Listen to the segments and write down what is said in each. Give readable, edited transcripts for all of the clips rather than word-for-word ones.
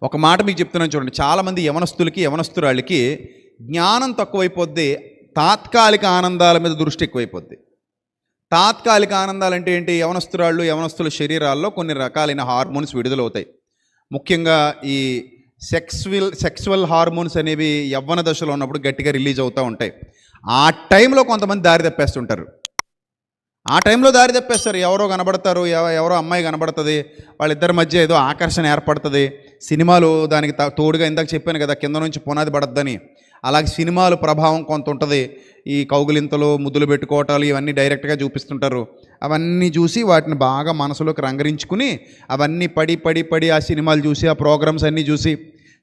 ఒక మాట మీకు చెప్తున్నాను చూడండి. చాలామంది యవనస్తురాళ్ళకి జ్ఞానం తక్కువైపోద్ది, తాత్కాలిక ఆనందాల మీద దృష్టి ఎక్కువైపోద్ది. తాత్కాలిక ఆనందాలు అంటే ఏంటి? యవనస్తుల శరీరాల్లో కొన్ని రకాలైన హార్మోన్స్ విడుదలవుతాయి. ముఖ్యంగా ఈ సెక్సువల్ హార్మోన్స్ అనేవి యవ్వన దశలో ఉన్నప్పుడు గట్టిగా రిలీజ్ అవుతూ ఉంటాయి. ఆ టైంలో కొంతమంది దారి తప్పేస్తుంటారు. ఎవరో కనబడతారు, ఎవరో అమ్మాయి కనబడుతుంది, వాళ్ళిద్దరి మధ్య ఏదో ఆకర్షణ ఏర్పడుతుంది. సినిమాలు దానికి తోడుగా, ఇందాక చెప్పాను కదా కింద నుంచి పునాది పడద్దని, అలాగే సినిమాలు ప్రభావం కొంత ఉంటుంది. ఈ కౌగులింతలు, ముద్దులు పెట్టుకోవటాలు ఇవన్నీ డైరెక్ట్గా చూపిస్తుంటారు. అవన్నీ చూసి వాటిని బాగా మనసులోకి రంగరించుకుని అవన్నీ పడి ఆ సినిమాలు చూసి, ఆ ప్రోగ్రామ్స్ అన్నీ చూసి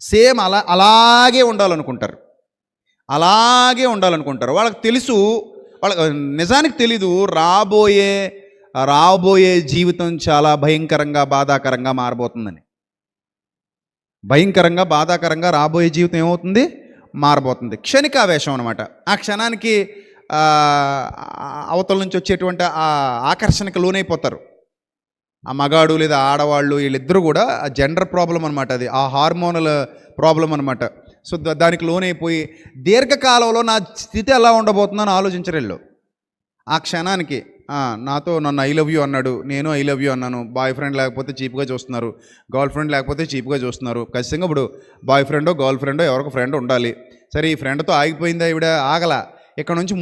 సేమ్ అలాగే ఉండాలనుకుంటారు. వాళ్ళకి తెలుసు, వాళ్ళకి నిజానికి తెలీదు రాబోయే జీవితం చాలా భయంకరంగా బాధాకరంగా మారబోతుందని. రాబోయే జీవితం ఏమవుతుంది? మారబోతుంది. క్షణికావేశం అనమాట. ఆ క్షణానికి అవతల నుంచి వచ్చేటువంటి ఆ ఆకర్షణకు లోనైపోతారు. ఆ మగాడు లేదా ఆడవాళ్ళు వీళ్ళిద్దరూ కూడా ఆ జెండర్ ప్రాబ్లం అనమాట, అది ఆ హార్మోనల్ ప్రాబ్లం అనమాట. సో దానికి లోనైపోయి దీర్ఘకాలంలో నా స్థితి ఎలా ఉండబోతుందని ఆలోచించరు వీళ్ళు. ఆ క్షణానికి నాతో నన్ను ఐ లవ్ యూ అన్నాడు, నేను ఐ లవ్ యూ అన్నాను. బాయ్ ఫ్రెండ్ లేకపోతే చీప్గా చూస్తున్నారు, గర్ల్ ఫ్రెండ్ లేకపోతే చీప్గా చూస్తున్నారు. ఖచ్చితంగా ఇప్పుడు బాయ్ ఫ్రెండో గర్ల్ ఫ్రెండో ఎవరికి ఫ్రెండ్ ఉండాలి. సరే, ఈ ఫ్రెండ్తో ఆగిపోయిందా ఈవిడ? ఆగల. ఇక్కడ నుంచి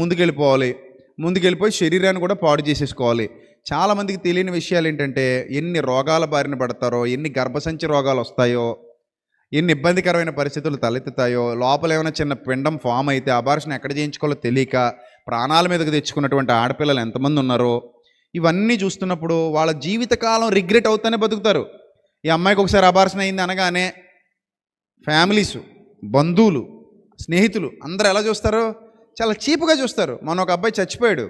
ముందుకెళ్ళిపోయి శరీరాన్ని కూడా పాడు చేసేసుకోవాలి. చాలామందికి తెలియని విషయాలు ఏంటంటే, ఎన్ని రోగాల బారిన పడతారో, ఎన్ని గర్భసంచి రోగాలు వస్తాయో, ఎన్ని ఇబ్బందికరమైన పరిస్థితులు తలెత్తుతాయో, లోపల ఏమైనా చిన్న పిండం ఫామ్ అయితే అబార్షన్ ఎక్కడ చేయించుకోవాలో తెలియక ప్రాణాల మీదకి తెచ్చుకున్నటువంటి ఆడపిల్లలు ఎంతమంది ఉన్నారో, ఇవన్నీ చూస్తున్నప్పుడు వాళ్ళ జీవితకాలం రిగ్రెట్ అవుతూనే బతుకుతారు. ఈ అమ్మాయికి ఒకసారి అబార్షన్ అయింది అనగానే ఫ్యామిలీసు, బంధువులు, స్నేహితులు అందరూ ఎలా చూస్తారు? చాలా చీప్గా చూస్తారు. మొన్న ఒక అబ్బాయి చచ్చిపోయాడు,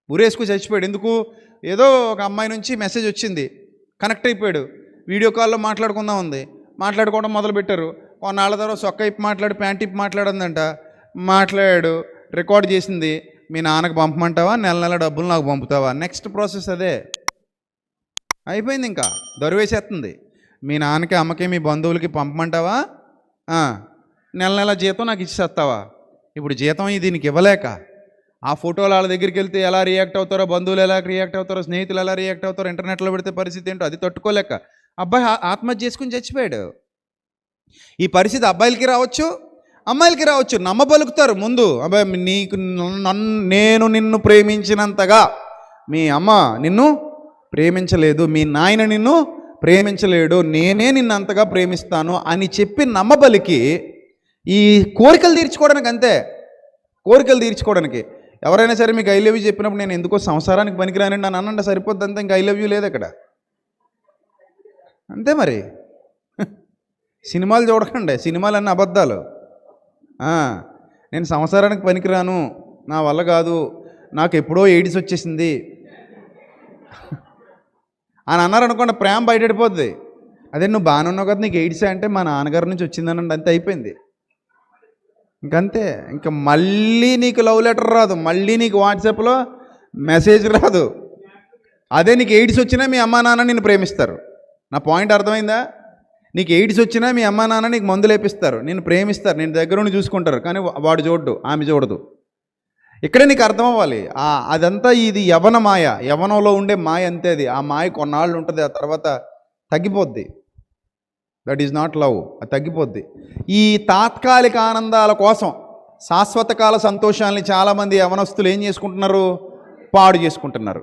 ఉరేసుకు చచ్చిపోయాడు. ఎందుకు? ఏదో ఒక అమ్మాయి నుంచి మెసేజ్ వచ్చింది, కనెక్ట్ అయిపోయాడు, వీడియో కాల్లో మాట్లాడుకోవడం మొదలుపెట్టారు. కొన్నాళ్ళ తర్వాత సొక్క ఇప్పి మాట్లాడు, ప్యాంట్ ఇప్పి మాట్లాడిందంట. మాట్లాడాడు, రికార్డ్ చేసింది. మీ నాన్నకు పంపమంటావా, నెల డబ్బులు నాకు పంపుతావా? నెక్స్ట్ ప్రాసెస్ అదే అయిపోయింది. ఇంకా దొరివేసేస్తుంది. మీ నాన్నకి, అమ్మకి, మీ బంధువులకి పంపమంటావా, నెల జీతం నాకు ఇచ్చేస్తావా? ఇప్పుడు జీతం దీనికి ఇవ్వలేక ఆ ఫోటోలు వాళ్ళ దగ్గరికి వెళ్తే ఎలా రియాక్ట్ అవుతారో, బంధువులు ఎలా రియాక్ట్ అవుతారో, స్నేహితులు ఎలా రియాక్ట్ అవుతారో, ఇంటర్నెట్లో పెడితే పరిస్థితి ఏంటో అది తట్టుకోలేక అబ్బాయి ఆత్మహత్య చేసుకుని చచ్చిపోయాడు. ఈ పరిస్థితి అబ్బాయిలకి రావచ్చు, అమ్మాయిలకి రావచ్చు. నమ్మబలుకుతారు ముందు. అబ్బాయి, నేను నిన్ను ప్రేమించినంతగా మీ అమ్మ నిన్ను ప్రేమించలేదు, మీ నాయన నిన్ను ప్రేమించలేడు, నేనే నిన్ను అంతగా ప్రేమిస్తాను అని చెప్పి నమ్మబలికి ఈ కోరికలు తీర్చుకోవడానికి, అంతే, కోరికలు తీర్చుకోవడానికి. ఎవరైనా సరే మీకు ఐ లవ్ యూ చెప్పినప్పుడు నేను ఎందుకో సంసారానికి పనికిరానండి అని అనండి, సరిపోద్ది అంతే. ఇంకా ఐ లవ్ యూ లేదు అక్కడ, అంతే. మరి సినిమాలు చూడకండి, సినిమాలన్నీ అబద్ధాలు. నేను సంసారానికి పనికిరాను, నా వల్ల కాదు, నాకు ఎప్పుడో ఎయిడ్స్ వచ్చేసింది అని అన్నారనుకోండి, ప్రేమ బయటపడిపోద్ది. అదే నువ్వు బాగానే ఉన్నావు కదా, నీకు ఎయిడ్స్ అంటే మా నాన్నగారి నుంచి వచ్చిందనండి, అంతే, అయిపోయింది. ఇంకంతే. ఇంకా మళ్ళీ నీకు లవ్ లెటర్ రాదు, మళ్ళీ నీకు వాట్సాప్లో మెసేజ్ రాదు. అదే నీకు ఎయిడ్స్ వచ్చినా మీ అమ్మా నాన్న నిన్ను ప్రేమిస్తారు. నా పాయింట్ అర్థమైందా? నీకు ఎయిడ్స్ వచ్చినా మీ అమ్మా నాన్న నీకు మందులు వేపిస్తారు, నేను ప్రేమిస్తారు, నేను దగ్గర నుండి చూసుకుంటారు. కానీ వాడు చూడ్డు, ఆమె చూడదు. ఇక్కడే నీకు అర్థం అవ్వాలి. అదంతా ఇది యవ్వన మాయ, యవ్వనంలో ఉండే మాయ, అంతే. అది ఆ మాయ కొన్నాళ్ళు ఉంటుంది, ఆ తర్వాత తగ్గిపోద్ది. దట్ ఈజ్ నాట్ లవ్, అది తగ్గిపోద్ది. ఈ తాత్కాలిక ఆనందాల కోసం శాశ్వతకాల సంతోషాలని చాలామంది యవనస్తులు ఏం చేసుకుంటున్నారు? పాడు చేసుకుంటున్నారు.